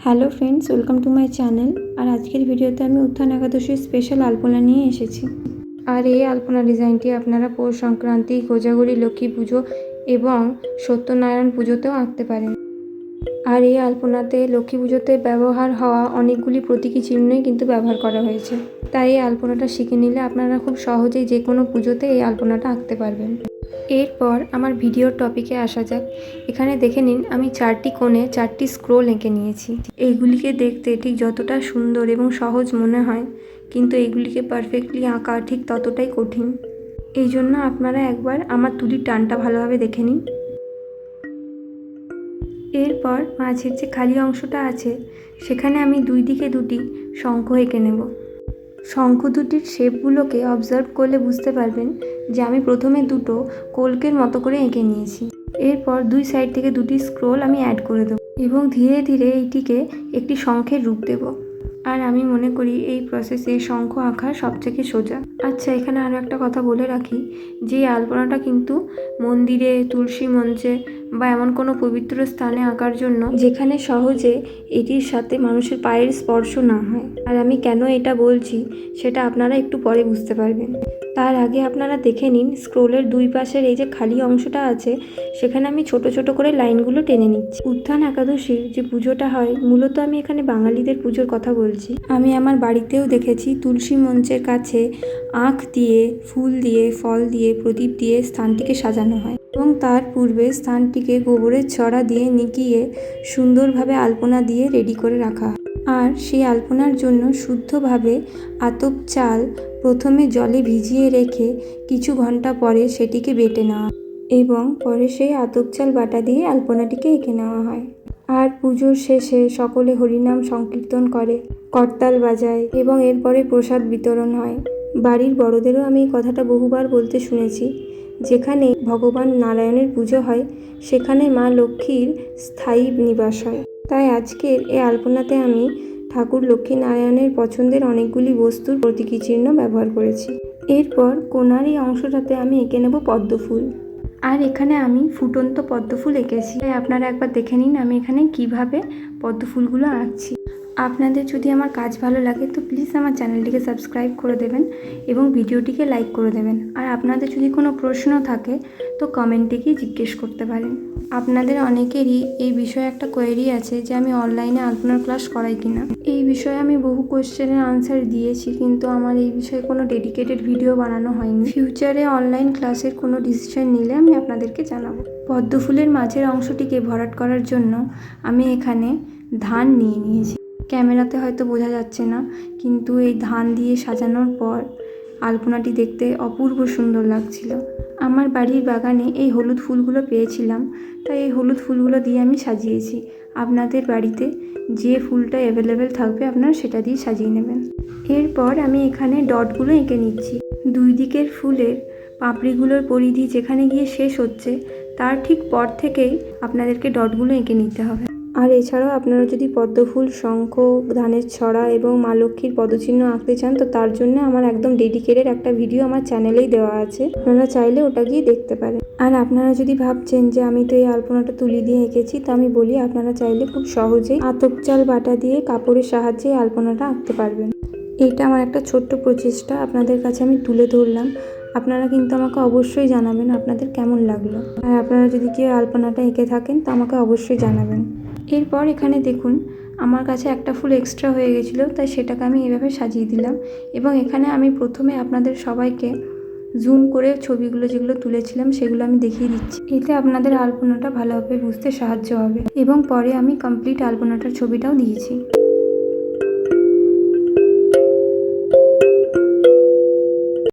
Hello friends, welcome to my channel. আর আজকের ভিডিওতে আমি উত্থান একাদশীর স্পেশাল আলপনা নিয়ে এসেছি। আর এই আলপনা ডিজাইনটি আপনারা পৌষ সংক্রান্তি, কোজাগরী, লক্ষ্মী পুজো এবং সত্যনারায়ণ পুজোতেও আঁকতে পারেন। আর এই আলপনাতে লক্ষ্মী পুজোতে ব্যবহার হওয়া অনেকগুলি প্রতীকী চিহ্নই কিন্তু ব্যবহার করা হয়েছে। তাই এই আলপনাটা শিখে নিলে আপনারা খুব সহজেই যে কোনো পুজোতে এই আলপনাটা আঁকতে পারবেন। এরপর আমার ভিডিওর টপিকে আসা যাক। এখানে দেখে নিন, আমি 4টি কোণে 4টি স্ক্রোল এঁকে নিয়েছি। এইগুলিকে দেখতে ঠিক যতটা সুন্দর এবং সহজ মনে হয়, কিন্তু এইগুলিকে পারফেক্টলি আঁকা ঠিক ততটাই কঠিন। এই জন্য আপনারা একবার আমার তুলির টানটা ভালোভাবে দেখে নিন। এরপর মাঝের যে খালি অংশটা আছে সেখানে আমি দুই দিকে দুটি শঙ্খ এঁকে নেব। শঙ্খ দুটির শেপগুলোকে অবজার্ভ করলে বুঝতে পারবেন যে আমি প্রথমে দুটো কলকের মতো করে এঁকে নিয়েছি। এরপর দুই সাইড থেকে দুটি স্ক্রোল আমি অ্যাড করে দেবো এবং ধীরে ধীরে এইটিকে একটি শঙ্খের রূপ দেব। আর আমি মনে করি এই প্রসেসে শঙ্খ আঁকা সবথেকে সোজা। আচ্ছা, এখানে আরও একটা কথা বলে রাখি যে এই আলপনাটা কিন্তু মন্দিরে, তুলসী মঞ্চে বা এমন কোনো পবিত্র স্থানে আঁকার জন্য যেখানে সহজে এটির সাথে মানুষের পায়ের স্পর্শ না হয়। আর আমি কেন এটা বলছি সেটা আপনারা একটু পরে বুঝতে পারবেন। তার আগে আপনারা দেখে নিন, স্ক্রোলের দুই পাশের এই যে খালি অংশটা আছে সেখানে আমি ছোট ছোট করে লাইনগুলো টেনে নিচ্ছি। উত্থান একাদশীর যে পুজোটা হয়, মূলত আমি এখানে বাঙালিদের পুজোর কথা বলছি। আমি আমার বাড়িতেও দেখেছি তুলসী মঞ্চের কাছে আখ দিয়ে, ফুল দিয়ে, ফল দিয়ে, প্রদীপ দিয়ে স্থানটিকে সাজানো হয় এবং তার পূর্বে স্থানটিকে গোবরের ছড়া দিয়ে নিকিয়ে সুন্দরভাবে আলপনা দিয়ে রেডি করে রাখা হয়। আর সেই আলপনার জন্য শুদ্ধভাবে আতপ চাল প্রথমে জলে ভিজিয়ে রেখে কিছু ঘন্টা পরে সেটিকে বেটে নেওয়া এবং পরে সেই আতপ চাল বাটা দিয়ে আলপনাটিকে এঁকে নেওয়া হয়। আর পুজোর শেষে সকলে হরিনাম সংকীর্তন করে, করতাল বাজায় এবং এরপরে প্রসাদ বিতরণ হয়। বাড়ির বড়দেরও আমি এই কথাটা বহুবার বলতে শুনেছি, যেখানে ভগবান নারায়ণের পুজো হয় সেখানে মা লক্ষ্মীর স্থায়ী নিবাস হয়। তাই আজকের এই আলপনাতে আমি ঠাকুর লক্ষ্মী নারায়ণের পছন্দের অনেকগুলি বস্তুর প্রতীকী চিহ্ন ব্যবহার করেছি। এরপর কোণার এই অংশটাতে আমি এঁকে নেব পদ্ম ফুল। আর এখানে আমি ফুটন্ত পদ্ম ফুল এঁকেছি। তাই আপনারা একবার দেখে নিন আমি এখানে কিভাবে পদ্ম ফুলগুলো আঁকছি। আপনাদের যদি আমার কাজ ভালো লাগে তো প্লিজ আমার চ্যানেলটিকে সাবস্ক্রাইব করে দেবেন এবং ভিডিওটিকে লাইক করে দেবেন। আর আপনাদের যদি কোনো প্রশ্ন থাকে তো কমেন্টে গিয়ে জিজ্ঞেস করতে পারেন। আপনাদের অনেকেরই এই বিষয়ে একটা কোয়েরি আছে যে আমি অনলাইনে আলপনার ক্লাস করাই কিনা। এই বিষয়ে আমি বহু কোশ্চেনের আনসার দিয়েছি, কিন্তু আমার এই বিষয়ে কোনো ডেডিকেটেড ভিডিও বানানো হয়নি। ফিউচারে অনলাইন ক্লাসের কোনো ডিসিশন নিলে আমি আপনাদেরকে জানাবো। পদ্ম ফুলের মাঝের অংশটিকে ভরাট করার জন্য আমি এখানে ধান নিয়ে নিয়েছি। ক্যামেরাতে হয়তো বোঝা যাচ্ছে না, কিন্তু এই ধান দিয়ে সাজানোর পর আলপনাটি দেখতে অপূর্ব সুন্দর লাগছিল। আমার বাড়ির বাগানে এই হলুদ ফুলগুলো পেয়েছিলাম, তাই এই হলুদ ফুলগুলো দিয়ে আমি সাজিয়েছি। আপনাদের বাড়িতে যে ফুলটা অ্যাভেলেবেল থাকবে আপনারা সেটা দিয়ে সাজিয়ে নেবেন। এরপর আমি এখানে ডটগুলো এঁকে নিচ্ছি। দুই দিকের ফুলের পাপড়িগুলোর পরিধি যেখানে গিয়ে শেষ হচ্ছে তার ঠিক পর থেকেই আপনাদেরকে ডটগুলো এঁকে নিতে হবে। আর এছাড়াও আপনারা যদি পদ্ম ফুল, শঙ্খ, ধানের ছড়া এবং মা লক্ষ্মীর পদচিহ্ন আঁকতে চান তো তার জন্য আমার একদম ডেডিকেটেড একটা ভিডিও আমার চ্যানেলেই দেওয়া আছে, আপনারা চাইলে ওটা গিয়ে দেখতে পারেন। আর আপনারা যদি ভাবছেন যে আমি তো এই আলপনাটা তুলি দিয়ে এঁকেছি, তো আমি বলি আপনারা চাইলে খুব সহজেই আতপ চাল বাটা দিয়ে কাপড়ের সাহায্যে এই আলপনাটা আঁকতে পারবেন। এইটা আমার একটা ছোট্ট প্রচেষ্টা আপনাদের কাছে আমি তুলে ধরলাম। আপনারা কিন্তু আমাকে অবশ্যই জানাবেন আপনাদের কেমন লাগলো। আর আপনারা যদি কেউ আলপনাটা এঁকে থাকেন তো আমাকে অবশ্যই জানাবেন। এরপর এখানে দেখুন আমার কাছে একটা ফুল এক্সট্রা হয়ে গেছিলো, তাই সেটাকে আমি এভাবে সাজিয়ে দিলাম এবং এখানে আমি প্রথমে আপনাদের সবাইকে জুম করে ছবিগুলো যেগুলো তুলেছিলাম সেগুলো আমি দেখিয়ে দিচ্ছি। এতে আপনাদের আলপনাটা ভালোভাবে বুঝতে সাহায্য হবে এবং পরে আমি কমপ্লিট আলপনাটার ছবিটাও দিয়েছি।